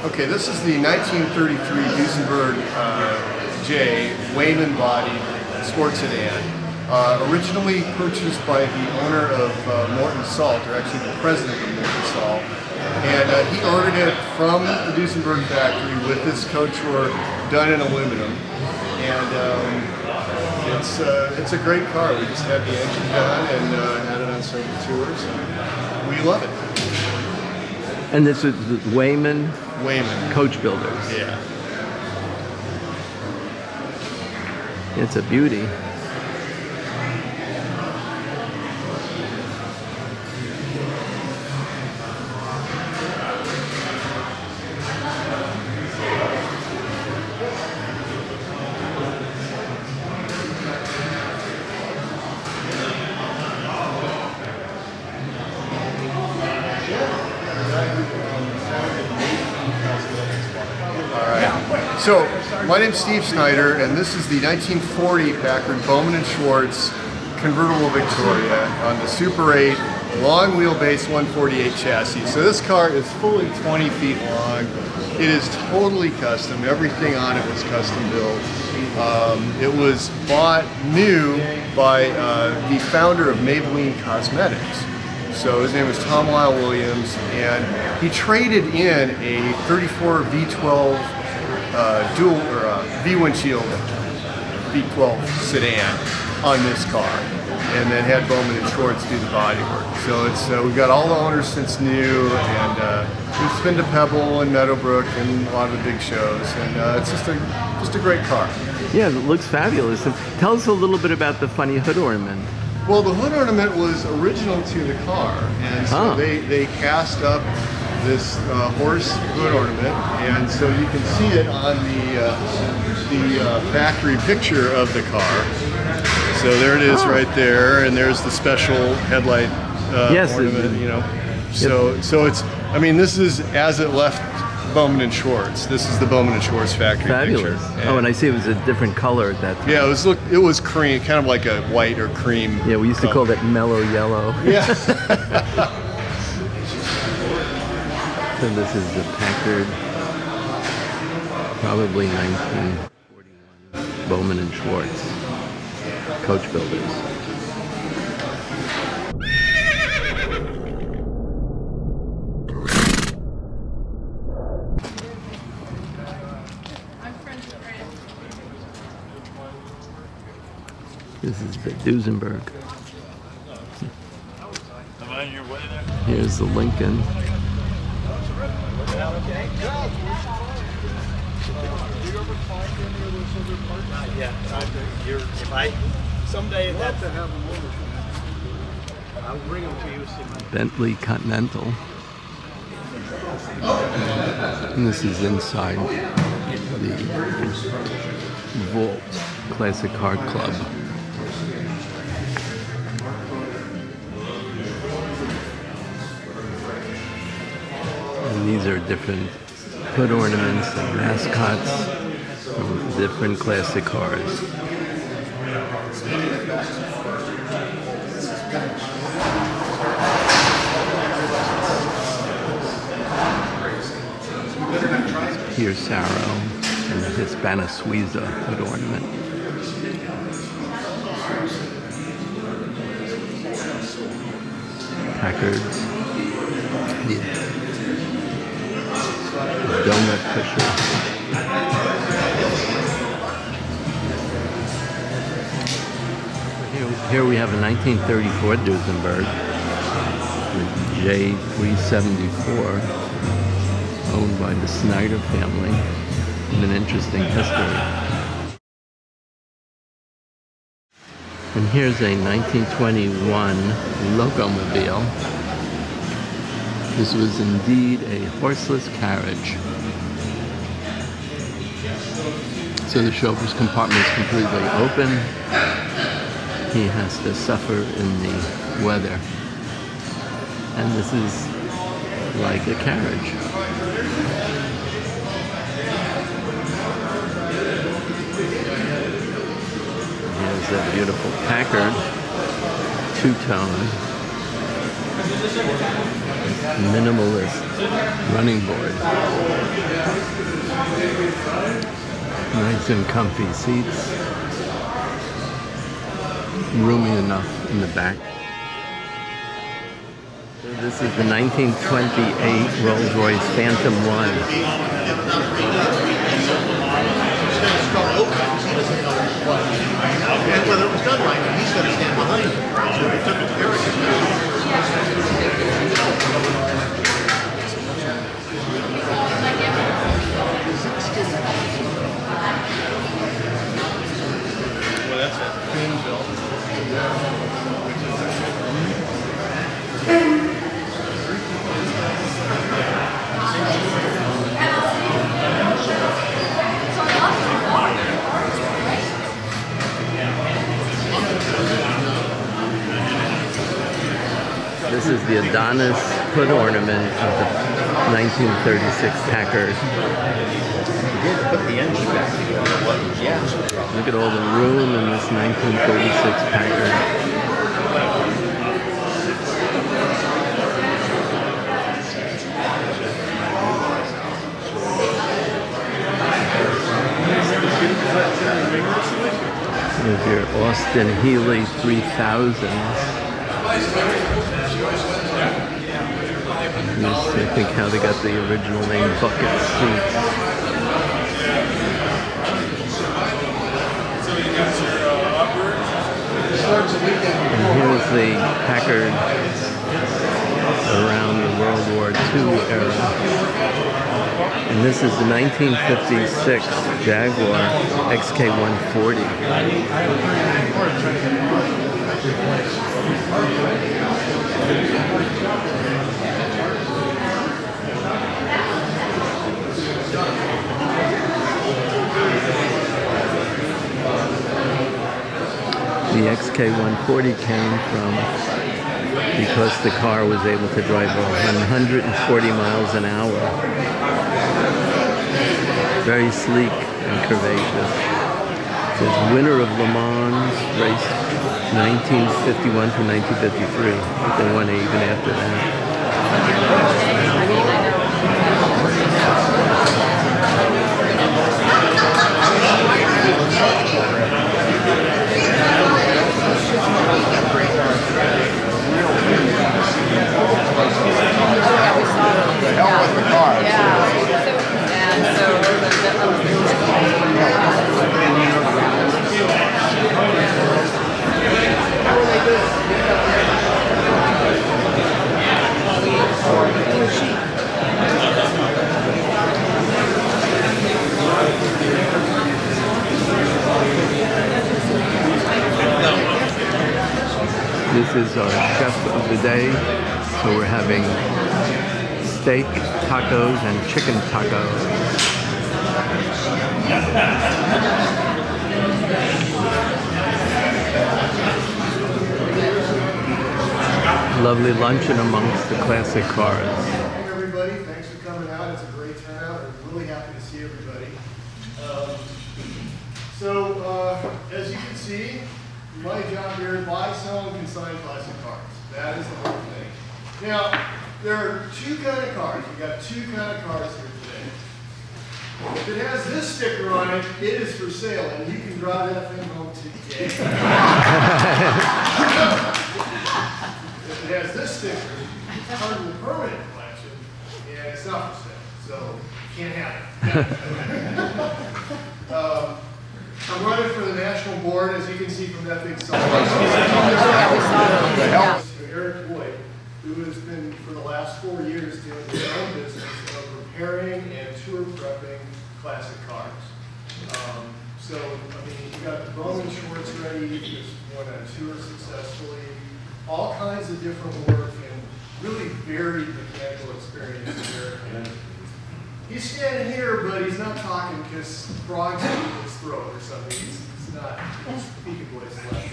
Okay, this is the 1933 Duesenberg J Wayman body sports sedan. Originally purchased by the owner of Morton Salt, or actually the president of Morton Salt. And he ordered it from the Duesenberg factory with this couture done in aluminum. And it's a great car. We just had the engine done and had it on several tours. And we love it. And this is Wayman Coach Builders. Yeah. It's a beauty. So, my name's Steve Snyder, and this is the 1940 Packard Bowman & Schwartz convertible Victoria on the Super 8 long wheelbase 148 chassis. So this car is fully 20 feet long. It is totally custom. Everything on it was custom built. It was bought new by the founder of Maybelline Cosmetics. So his name was Tom Lyle Williams, and he traded in a 34 V12 dual or V-windshield V12 sedan on this car, and then had Bowman & Schwartz do the bodywork. So it's we've got all the owners since new, and we've been to Pebble and Meadowbrook and a lot of the big shows, and it's just a great car. Yeah, it looks fabulous. And tell us a little bit about the funny hood ornament. Well, the hood ornament was original to the car, and so they cast up this horse hood ornament, and so you can see it on the factory picture of the car. So there it is right there, and there's the special headlight ornament, you know. So it's, I mean, this is as it left Bowman & Schwartz. This is the Bowman & Schwartz factory Fabulous. picture. And I see it was a different color at that time. Yeah, it was cream, kind of like a white or cream. Yeah, we used to call that mellow yellow. Yeah. So this is the Packard, probably 1941, Bowman & Schwartz, Coach Builders. This is the Duesenberg. Here's the Lincoln. Someday I'll bring them to you. Bentley Continental. And this is inside the Vault Classic Car Club. And these are different hood ornaments and mascots from different classic cars. Here's Arrow and the Hispana Suiza hood ornament. Packard's the donut pusher. Here we have a 1934 Duesenberg, the J374, owned by the Snyder family, with an interesting history. And here's a 1921 Locomobile. This was indeed a horseless carriage. So the chauffeur's compartment is completely open. He has to suffer in the weather. And this is like a carriage. Here's a beautiful Packard, two-tone, minimalist running board. Nice and comfy seats. Roomy enough in the back. So this is the 1928 Rolls-Royce Phantom 1. And whether it was done right, he's going to stand behind it. So they took it to Eric. Well, that's that fin built. This is the Adonis hood ornament of the 1936 Packard. Put the engine back together. Yeah. Look at all the room in this 1936 Packard. Here's your Austin Healey 3000s. This, I think, how they got the original name bucket seats. And here's the Packard around the World War II era. And this is the 1956 Jaguar XK140. The XK140 came from because the car was able to drive 140 miles an hour. Very sleek and curvaceous. It says winner of Le Mans, race 1951 to 1953. They won it even after that. The hell with the car. This is our chef of the day. So we're having steak, tacos, and chicken tacos. Lovely luncheon amongst the classic cars. Hey everybody, thanks for coming out. It's a great turnout. We're really happy to see everybody. As you can see, my job here is buy, sell, and consign classic cars. That is the whole thing. Now, there are two kind of cars. We got two kind of cars here today. If it has this sticker on it, it is for sale, and you can drive that thing home today. If it has this sticker, it's part of the permanent collection, and it's not for sale, so you can't have it. I'm running for the national board, as you can see from that big sign. Eric Boyd, who has been for the last 4 years doing his own business of repairing and tour prepping classic cars. You got the Bowman Schwartz ready, just won a tour successfully, all kinds of different work and really varied mechanical experience here. And he's standing here, but he's not talking because frogs in his throat or something. He's not speaking voice left.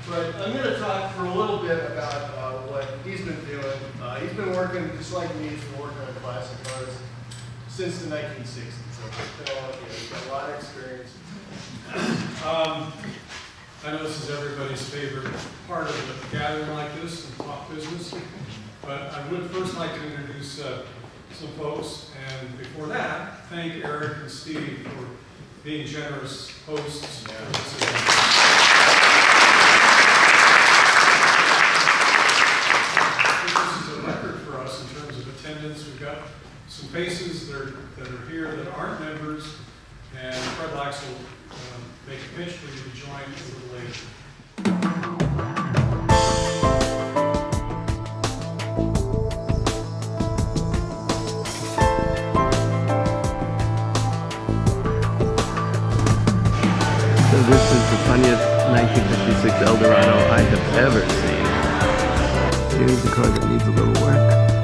But I'm going to talk for a little bit about what he's been doing. He's been working, just like me, he's been working on classic cars since the 1960s. So he's got a lot of experience. I know this is everybody's favorite part of a gathering like this in talk business. But I would first like to introduce some folks, and before that, thank Eric and Steve for being generous hosts for this event. I think this is a record for us in terms of attendance. We've got some faces that are here that aren't members, and Fred Lax will make a pitch for you to join a little later. So this is the funniest 1956 Eldorado I have ever seen. Here's the car that needs a little work.